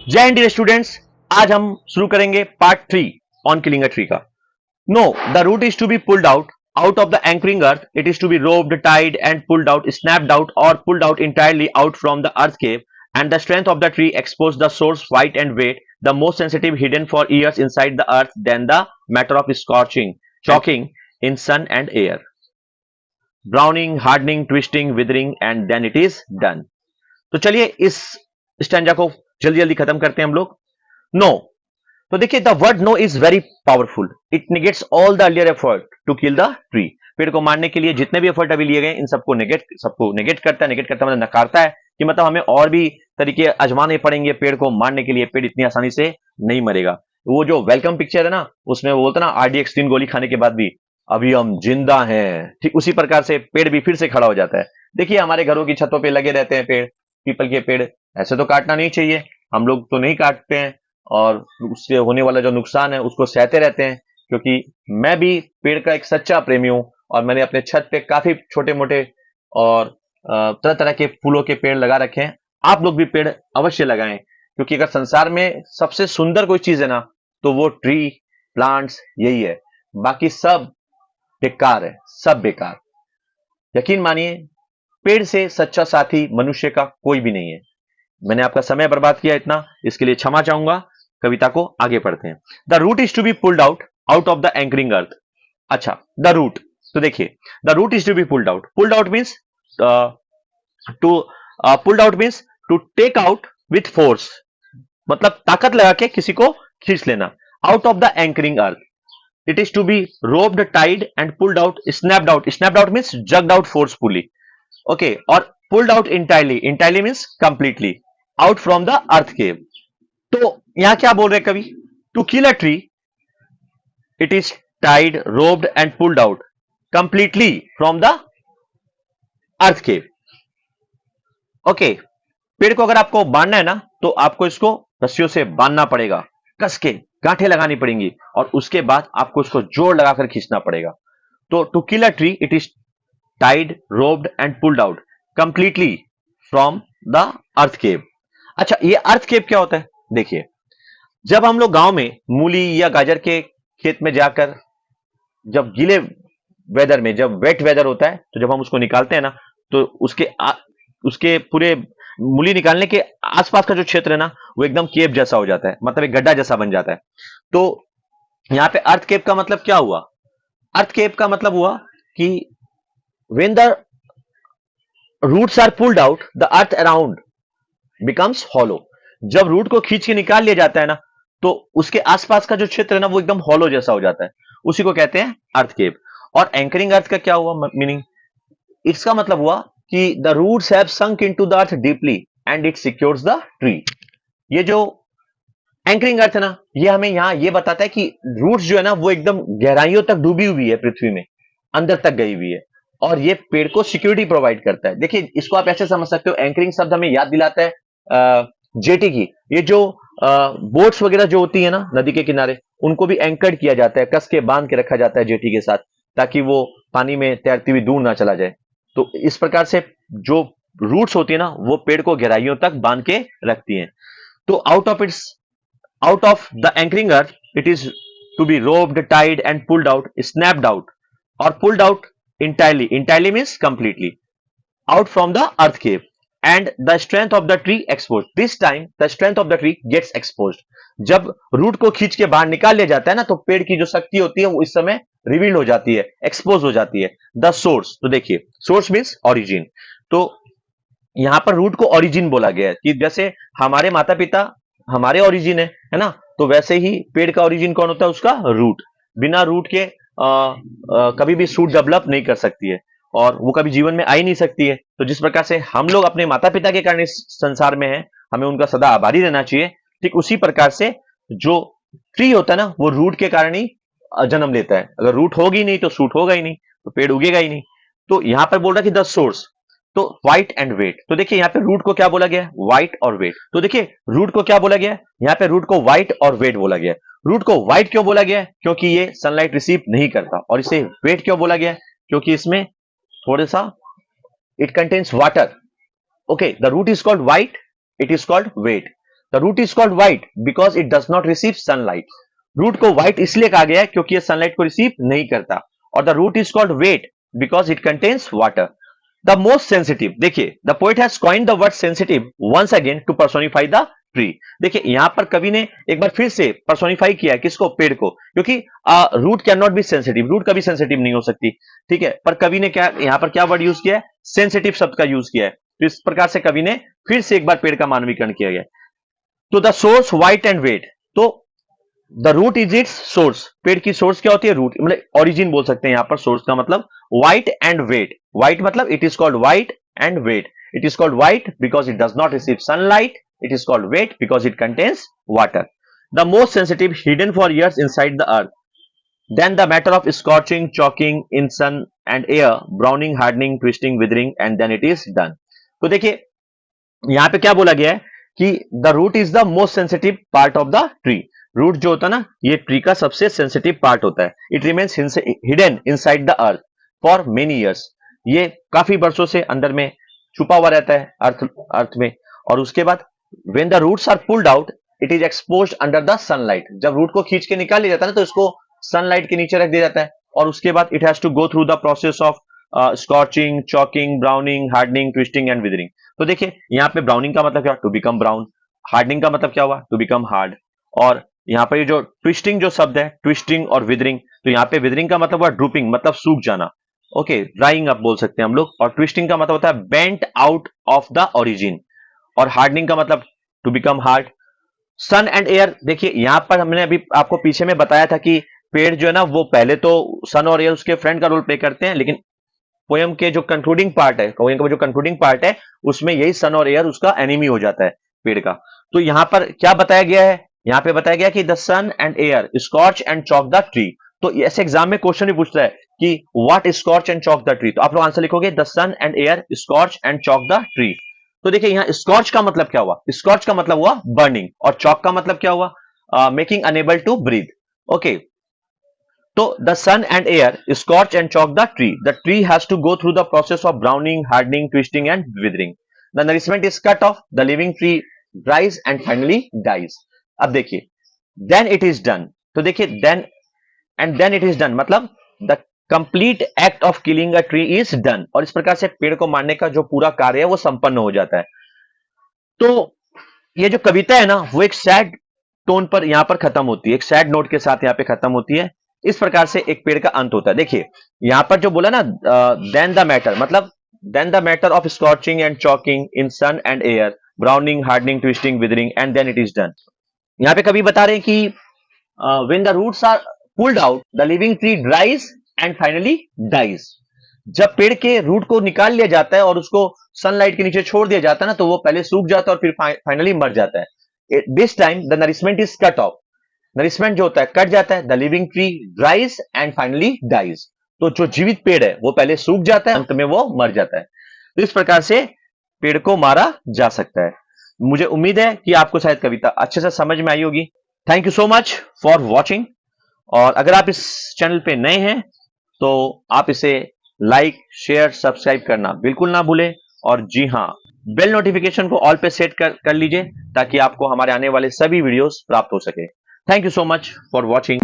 जय Hind dear students. आज हम शुरू करेंगे part 3 on killing a tree का। No, the root is to be pulled out of the anchoring earth. It is to be roped, tied and pulled out, snapped out और pulled out entirely out from the earth cave, and the strength of the tree exposed the source white and weight, the most sensitive hidden for years inside the earth than the matter of scorching, choking in sun and air, browning, hardening, twisting, withering, and then it is done. तो चलिए इस stanza को जल्दी जल्दी खत्म करते हैं हम लोग। नो, तो देखिए the word no is very powerful. It negates all the earlier effort to kill the tree. पेड़ को मारने के लिए जितने भी एफर्ट अभी लिए गए इन सबको नेगेट करता है. नेगेट करता मतलब नकारता है कि मतलब हमें और भी तरीके आजमाने पड़ेंगे पेड़ को मारने के लिए. पेड़ इतनी आसानी से नहीं मरेगा. वो जो वेलकम पिक्चर है ना, उसमें वो बोलता ना RDX 3 गोली खाने के बाद भी अभी हम जिंदा हैं, ठीक उसी प्रकार से पेड़ भी फिर से खड़ा हो जाता है. देखिए हमारे घरों की छतों पे लगे रहते हैं पेड़, पीपल के पेड़. ऐसे तो काटना नहीं चाहिए, हम लोग तो नहीं काटते हैं और उससे होने वाला जो नुकसान है उसको सहते रहते हैं. क्योंकि मैं भी पेड़ का एक सच्चा प्रेमी हूं और मैंने अपने छत पे काफी छोटे मोटे और तरह तरह के फूलों के पेड़ लगा रखे हैं. आप लोग भी पेड़ अवश्य लगाएं, क्योंकि अगर संसार में सबसे सुंदर कोई चीज है ना तो वो ट्री, प्लांट्स यही है. बाकी सब बेकार है, सब बेकार. यकीन मानिए पेड़ से सच्चा साथी मनुष्य का कोई भी नहीं है. मैंने आपका समय बर्बाद किया इतना, इसके लिए क्षमा चाहूंगा. कविता को आगे पढ़ते हैं. The root is to be pulled out of the anchoring earth. अच्छा, द रूट, तो देखिए the root is to be pulled out. Pulled out means to take out with force, मतलब ताकत लगा के किसी को खींच लेना. Out of the anchoring earth. It is to be roped, tied and pulled out, snapped out. Snapped out means jerked out forcefully. Okay, और pulled out entirely means completely out from the earth cave. तो यहां क्या बोल रहे कवि? To kill a tree it is tied, roped and pulled out completely from the earth cave. Okay, पेड़ को अगर आपको बांधना है ना तो आपको इसको रस्सियों से बांधना पड़ेगा, कस के गांठें लगानी पड़ेंगी और उसके बाद आपको इसको जोर लगाकर खींचना पड़ेगा. तो to kill a tree it is tied, roped and pulled out completely from the earth cave. अच्छा, ये अर्थ केव क्या होता है? देखिए, जब हम लोग गांव में मूली या गाजर के खेत में जाकर जब गीले वेदर में, जब वेट वेदर होता है, तो जब हम उसको निकालते हैं ना तो उसके पूरे मूली निकालने के आसपास का जो क्षेत्र है ना वो एकदम केव जैसा हो जाता है, मतलब एक गड्ढा जैसा बन जाता है. तो यहां पे अर्थ केव का मतलब क्या हुआ? अर्थ केव का मतलब हुआ कि when the roots are pulled out, the earth around becomes hollow. जब रूट को खींच के निकाल लिया जाता है ना तो उसके आसपास का जो क्षेत्र है ना वो एकदम हॉलो जैसा हो जाता है. उसी को कहते हैं अर्थ केव. और एंकरिंग अर्थ का क्या हुआ मीनिंग? इसका मतलब हुआ कि the roots have sunk into the earth deeply and it secures the tree. ये जो एंकरिंग अर्थ है ना, ये हमें यहां ये बताता है कि रूट्स जो है ना वो एकदम गहराइयों तक डूबी हुई है, पृथ्वी में अंदर तक गई हुई है और ये पेड़ को सिक्योरिटी प्रोवाइड करता है. देखिए इसको आप ऐसे समझ सकते हो, एंकरिंग शब्द हमें याद दिलाता है जेटी की. ये जो बोट्स वगैरह जो होती है ना नदी के किनारे, उनको भी एंकर्ड किया जाता है, कस के बांध के रखा जाता है जेटी के साथ, ताकि वो पानी में तैरती हुई दूर ना चला जाए. तो इस प्रकार से जो रूट्स होती है ना वो पेड़ को गहराइयों तक बांध के रखती हैं. तो out of the anchoring earth it is to be roped, tied and pulled out, snapped out और pulled out entirely means completely out from the earth cave, and the strength of the tree exposed. This time the strength of the tree gets exposed. जब root को खींच के बाहर निकाल लिया जाता है ना तो पेड़ की जो शक्ति होती है वो इस समय रिवील हो जाती है, एक्सपोज हो जाती है. द सोर्स, तो देखिए सोर्स मीन्स ओरिजिन. तो यहां पर रूट को ओरिजिन बोला गया है कि जैसे हमारे माता पिता हमारे ओरिजिन है ना, तो वैसे ही पेड़ का ओरिजिन कौन होता है? उसका रूट. बिना रूट के कभी भी सूट डेवलप नहीं कर सकती है और वो कभी जीवन में आ ही नहीं सकती है. तो जिस प्रकार से हम लोग अपने माता पिता के कारण इस संसार में हैं, हमें उनका सदा आभारी रहना चाहिए. ठीक उसी प्रकार से जो ट्री होता है ना वो रूट के कारण ही जन्म लेता है. अगर रूट होगी नहीं तो सूट होगा ही नहीं, तो पेड़ उगेगा ही नहीं. तो यहां पर बोल रहा कि द सोर्स, तो व्हाइट एंड वेट. तो देखिए यहाँ पे रूट को क्या बोला गया है? व्हाइट और वेट. तो देखिए रूट को क्या बोला गया है? यहाँ पे रूट को व्हाइट और वेट बोला गया है. रूट को व्हाइट क्यों बोला गया है? क्योंकि ये सनलाइट रिसीव नहीं करता. और इसे वेट क्यों बोला गया है? क्योंकि इसमें थोड़ा सा it contains water. Okay, the root is called white, it is called wet. The root is called white because it does not receive sunlight. Root को व्हाइट इसलिए कहा गया है क्योंकि ये सनलाइट को रिसीव नहीं करता। और the root is called wet because it contains water. The most sensitive, देखिए the poet has coined the word sensitive once again to personify the tree. देखिए यहां पर कवि ने एक बार फिर से पर्सोनिफाई किया है किसको, पेड़ को, क्योंकि root can not be sensitive, root कभी सेंसिटिव नहीं हो सकती, ठीक है। पर कवि ने क्या यहां पर क्या वर्ड यूज किया है, सेंसिटिव शब्द का यूज किया है। तो इस प्रकार से कवि ने फिर से एक बार पेड़ का मानवीकरण किया गया। तो the source white and wet, तो the root is its source, पेड़ की सोर्स क्या होती है, रूट, मतलब ओरिजिन बोल सकते हैं यहां पर, सोर्स का मतलब व्हाइट एंड वेट। व्हाइट मतलब it is called white and wet, it is called white because it does not receive sunlight, it is called wet because it contains water. The most sensitive hidden for years inside the earth, then the matter of scorching, choking in sun and air, browning, hardening, twisting, withering, and then it is done। तो देखिए यहां पे क्या बोला गया है कि the root is the most sensitive part of the tree. Root जो होता है ना, ये ट्री का सबसे सेंसिटिव पार्ट होता है। It remains hidden inside the earth for many years, ये काफी वर्षों से अंदर में छुपा हुआ रहता है अर्थ में। और उसके बाद when the roots are pulled out it is exposed under the sunlight, जब रूट को खींच के निकाल लिया जाता है ना तो इसको सनलाइट के नीचे रख दिया जाता है। और उसके बाद it has to go through the process of scorching, choking, browning, hardening, twisting and withering. तो देखिए यहाँ पे ब्राउनिंग का मतलब क्या, टू बिकम ब्राउन। हार्डनिंग का मतलब क्या हुआ, टू बिकम हार्ड। और यहाँ पे जो ट्विस्टिंग जो शब्द है, ट्विस्टिंग और विदरिंग, तो यहाँ पे विदरिंग का मतलब हुआ ड्रूपिंग, मतलब सूख जाना, ओके, ड्राइंग अप बोल सकते हैं हम लोग। और ट्विस्टिंग का मतलब होता है bent out of the origin. और हार्डनिंग का मतलब to become hard. Sun and air, देखिए यहां पर हमने अभी आपको पीछे में बताया था कि पेड़ जो है ना वो पहले तो सन और एयर उसके फ्रेंड का रोल प्ले करते हैं, लेकिन पोयम के जो कंक्लूडिंग पार्ट है, पोयम का जो कंक्लूडिंग पार्ट है उसमें यही सन और एयर उसका एनिमी हो जाता है पेड़ का। तो यहां पर क्या बताया गया है, यहां पे बताया गया कि the sun and air scorch and choke the tree. तो ऐसे एग्जाम में क्वेश्चन भी पूछता है कि what scorch and choke the tree, तो आप लोग आंसर लिखोगे the sun and air scorch and choke the tree. तो देखिए यहाँ स्कॉच का मतलब क्या हुआ, स्कॉच का मतलब हुआ बर्निंग, और चॉक का मतलब क्या हुआ, making enable to breathe, okay. तो the sun and air scorch and choke the tree, the tree has to go through the process of browning, hardening, twisting and withering. The nourishment is cut off, the living tree dries and finally dies. अब देखिए then it is done, तो देखिए then and then it is done मतलब the complete act of killing a tree is done. और इस प्रकार से पेड़ को मारने का जो पूरा कार्य है वो संपन्न हो जाता है। तो ये जो कविता है ना वो एक सैड टोन पर यहां पर खत्म होती है, एक सैड नोट के साथ यहां पे खत्म होती है। इस प्रकार से एक पेड़ का अंत होता है। देखिए यहां पर जो बोला ना देन द मैटर, मतलब then the matter of scorching and choking in sun and air, browning, hardening, twisting, withering and then it is done. यहां पे कवि बता रहे हैं कि when the roots are pulled out the living tree dries and finally dies. जब पेड़ के रूट को निकाल लिया जाता है और उसको सनलाइट के नीचे छोड़ दिया जाता है ना तो वो पहले सूख जाता है और फिर फाइनली मर जाता है। This time the nourishment is cut off, nourishment जो होता है कट जाता है, the living tree dries and finally dies. तो जो जीवित पेड़ है वो पहले सूख जाता है, अंत में वो मर जाता है। तो इस प्रकार से पेड़ को मारा जा सकता है। मुझे उम्मीद है कि आपको शायद कविता अच्छे से समझ में आई होगी। Thank you so much for watching. और अगर आप इस चैनल पे नए हैं तो आप इसे लाइक, शेयर, सब्सक्राइब करना बिल्कुल ना भूलें। और जी हाँ, बेल नोटिफिकेशन को ऑल पे सेट कर लीजिए ताकि आपको हमारे आने वाले सभी वीडियोस प्राप्त हो सके। Thank you so much for watching.